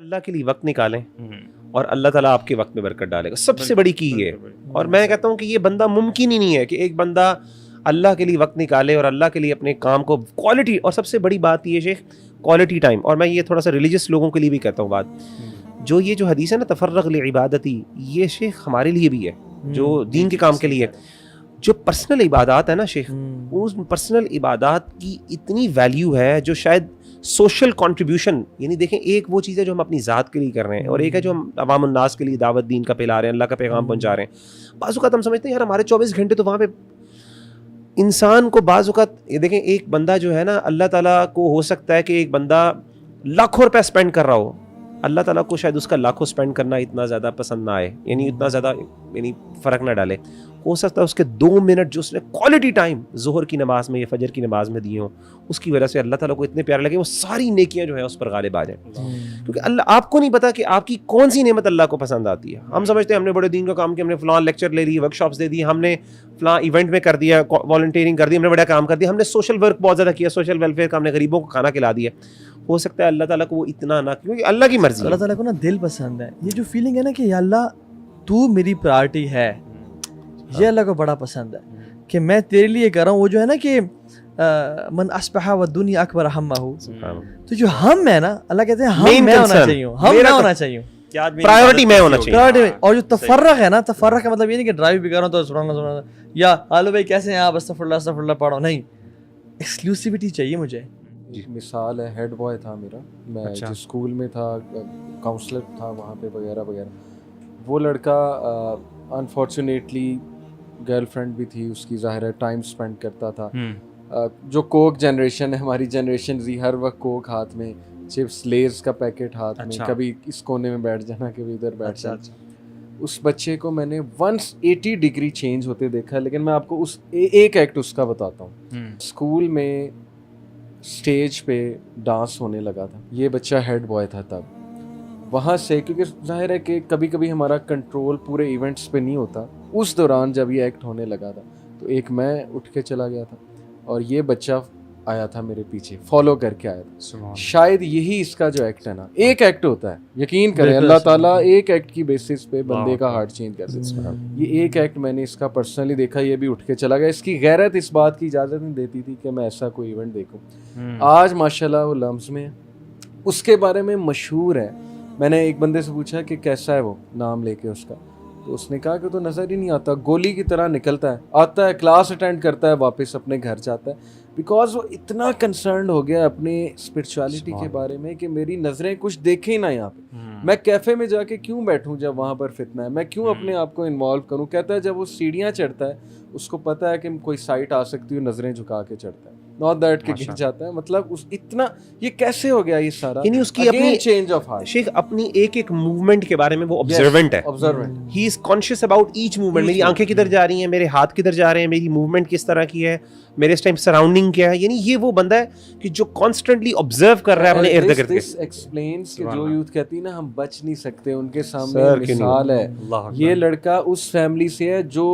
اللہ کے لیے وقت نکالیں اور اللہ تعالیٰ آپ کے وقت میں برکت ڈالے گا. سب سے بڑی کی ہے. اور میں کہتا ہوں کہ یہ بندہ ممکن ہی نہیں ہے کہ ایک بندہ اللہ کے لیے وقت نکالے اور اللہ کے لیے اپنے کام کو کوالٹی, اور سب سے بڑی بات یہ شیخ کوالٹی ٹائم. اور میں یہ تھوڑا سا ریلیجس لوگوں کے لیے بھی کہتا ہوں بات, جو حدیث ہے نا تفرغ لعبادتی, یہ شیخ ہمارے لیے بھی ہے جو دین کے کام کے لیے. جو پرسنل عبادات ہے نا شیخ, اس پرسنل عبادات کی اتنی ویلیو ہے جو شاید سوشل کنٹریبیوشن, یعنی دیکھیں ایک وہ چیز ہے جو ہم اپنی ذات کے لیے کر رہے ہیں اور ایک ہے جو ہم عوام الناس کے لیے دعوت دین کا پھیلا رہے ہیں, اللہ کا پیغام پہنچا رہے ہیں. بعض اوقات ہم سمجھتے ہیں یار ہمارے 24 گھنٹے تو وہاں پہ انسان کو بعض اوقات یہ دیکھیں ایک بندہ جو ہے نا, اللہ تعالیٰ کو ہو سکتا ہے کہ ایک بندہ لاکھوں روپے اسپینڈ کر رہا ہو, اللہ تعالیٰ کو شاید اس کا لاکھوں اسپینڈ کرنا اتنا زیادہ پسند نہ آئے, یعنی اتنا زیادہ یعنی فرق نہ ڈالے. ہو سکتا ہے اس کے 2 منٹ جو اس نے کوالٹی ٹائم ظہر کی نماز میں یا فجر کی نماز میں دیے ہوں, اس کی وجہ سے اللہ تعالیٰ کو اتنے پیارے لگے, وہ ساری نیکیاں جو ہیں اس پر غالب آ جائیں. کیونکہ اللہ آپ کو نہیں پتا کہ آپ کی کون سی نعمت اللہ کو پسند آتی ہے. ہم سمجھتے ہیں ہم نے بڑے دین کا کام کیا, ہم نے فلاں لیکچر لے لی, ورک شاپس دے دی, ہم نے فلاں ایونٹ میں کر دیا, والنٹیئرنگ کر دی, ہم نے بڑا کام کر دیا, ہم نے سوشل ورک بہت زیادہ کیا, سوشل ویلفیئر کا, ہم نے غریبوں کو کھانا کھلا دیا. ہو سکتا ہے اللہ تعالیٰ کو وہ اتنا نہ, کیونکہ اللہ کی مرضی, اللہ تعالیٰ کو نا دل پسند ہے. یہ جو فیلنگ ہے نا کہ یا اللہ تو میری پرائرٹی ہے, یہ اللہ کو بڑا پسند ہے کہ میں تیرے لیے کر رہا ہوں. وہ جو ہے نا کہ من اصبح والدنیا اکبر ہمہ, تو جو ہم ہے نا, اللہ کہتے ہیں ہم میں ہونا چاہیے, ہم میں ہونا چاہیے, پرائیورٹی میں ہونا چاہیے. اور جو تفرق ہے نا, تفرق کا مطلب یہ نہیں کہ ڈرائیو بھی کر رہا ہوں تو سبحان اللہ یا آلو بھائی کیسے ہیں آپ, استغفر اللہ پڑھو, نہیں, ایکسکلوسیوٹی چاہیے مجھے. مثال ہے, ہیڈ بوائے تھا میرا, میں جس اسکول میں تھا کاؤنسلر تھا وہاں پہ وغیرہ وغیرہ. وہ لڑکا انفارچونیٹلی گرل فرینڈ بھی تھی اس کی, ظاہر ہے ٹائم اسپینڈ کرتا تھا. جو کوک جنریشن ہے ہماری جنریشن زی, ہر وقت کوک ہاتھ میں, چپس لیز کا پیکٹ ہاتھ میں, کبھی اس کونے میں بیٹھ جانا, کبھی ادھر بیٹھ جانا. اس بچے کو میں نے 180 ڈگری چینج ہوتے دیکھا. لیکن میں آپ کو اس ایک ایکٹ اس کا بتاتا ہوں. اسکول میں اسٹیج پہ ڈانس ہونے لگا تھا, یہ بچہ ہیڈ بوائے تھا تب. وہاں سے کیونکہ ظاہر ہے کہ کبھی کبھی ہمارا کنٹرول پورے ایونٹس پہ نہیں ہوتا, اس دوران جب یہ ایکٹ ہونے لگا تھا تو ایک میں اٹھ کے چلا گیا تھا اور یہ بچہ آیا تھا میرے پیچھے, فالو کر کے آیا تھا. شاید یہی اس کا جو ایکٹ ہے نا, ایک ایکٹ ہوتا ہے, یقین کریں اللہ تعالیٰ ایک ایکٹ کی بیسس پہ بندے کا ہارٹ چینج کر دیتا ہے. یہ ایک ایکٹ میں نے اس کا پرسنلی دیکھا, یہ بھی اٹھ کے چلا گیا. اس کی غیرت اس بات کی اجازت نہیں دیتی تھی کہ میں ایسا کوئی ایونٹ دیکھوں. آج ماشاءاللہ وہ لمز میں, اس کے بارے میں مشہور ہے. میں نے ایک بندے سے پوچھا کہ کیسا ہے وہ, نام لے کے اس کا, تو اس نے کہا کہ تو نظر ہی نہیں آتا, گولی کی طرح نکلتا ہے, آتا ہے کلاس اٹینڈ کرتا ہے, واپس اپنے گھر جاتا ہے. بیکاز وہ اتنا کنسرنڈ ہو گیا اپنی اسپرچویلٹی کے بارے میں کہ میری نظریں کچھ دیکھیں نہ یہاں پہ, میں کیفے میں جا کے کیوں بیٹھوں جب وہاں پر فتنہ ہے, میں کیوں اپنے آپ کو انوالو کروں. کہتا ہے جب وہ سیڑھیاں چڑھتا ہے اس کو پتہ ہے کہ کوئی سائٹ آ سکتی ہے, نظریں جھکا کے چڑھتا ہے, ناٹ دیٹ کہ گر جاتا ہے. مطلب اس اتنا یہ کیسے ہو گیا یہ سارا, یعنی اس کی اپنی چینج آف ہارٹ. شیخ اپنی ایک ایک موومنٹ کے بارے میں وہ آبزروینٹ ہے, ہی از کانشیس اباؤٹ ایچ موومنٹ. میری آنکھیں کدھر جا رہی ہیں, میرے ہاتھ کدھر جا رہے ہیں, میری موومنٹ کس طرح کی ہے, میرے اس ٹائم سراؤنڈنگ کیا ہے. یعنی یہ وہ بندہ ہے کہ جو کانسٹنٹلی آبزرو کر رہا ہے اپنے ارد گرد. دس ایکسپلینس کہ جو یوتھ کہتی ہے نا ہم بچ نہیں سکتے, ان کے سامنے مثال ہے. یہ لڑکا اس فیملی سے ہے جو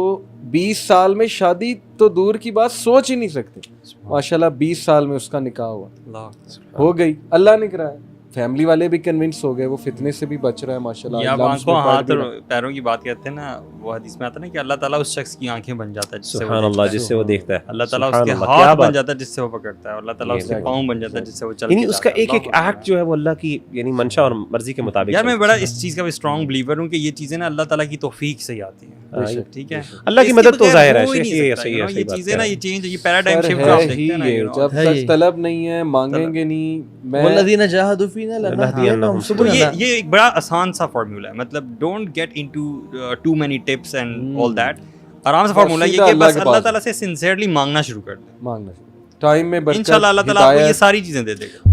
20 سال میں شادی تو دور کی بات سوچ ہی نہیں سکتے. ماشاءاللہ 20 سال میں اس کا نکاح ہوا, ہو گئی, اللہ نے کرایا. فیملی والے بھی کنونس ہو گئے, وہ فتنے سے بھی بچ رہا ہے ماشاءاللہ. یا آنکھوں ہاتھ اور پیروں کی بات کرتے ہیں نا, وہ حدیث میں آتا ہے نا کہ اللہ تعالیٰ اس شخص کی آنکھیں بن جاتا ہے سبحان اللہ جس سے وہ دیکھتا ہے, اللہ تعالیٰ اس کے ہاتھ بن جاتا ہے جس سے وہ پکڑتا ہے, اللہ تعالیٰ اس کے پاؤں بن جاتا ہے جس سے وہ چلتا ہے. یعنی اس کا ایک ایک ایکٹ جو ہے وہ اللہ کی یعنی منشا اور مرضی کے مطابق. یار میں بڑا اس چیز کا بھی اسٹرانگ بلیور ہوں کہ یہ چیزیں نا اللہ تعالیٰ کی توفیق سے ہی آتی ہیں. ٹھیک ہے, اللہ کی مدد تو ظاہر ہے, یہ چیزیں نا, یہ چینج, یہ پیراڈائم شفٹ آپ دیکھتے ہیں نا, جب تک طلب نہیں ہے مانگیں گے نہیں. والذین جاہدوا فینا لنہدینہم سبلنا. یہ ایک بڑا آسان سا فارمولا ہے, مطلب don't get into too many tips and all that. آرام سے فارمولا یہ کہ بس اللہ تعالیٰ سے سنسیئرلی مانگنا شروع کر دیں, مانگنا ٹائم میں انشاءاللہ اللہ تعالیٰ آپ کو یہ ساری چیزیں دے دے گا.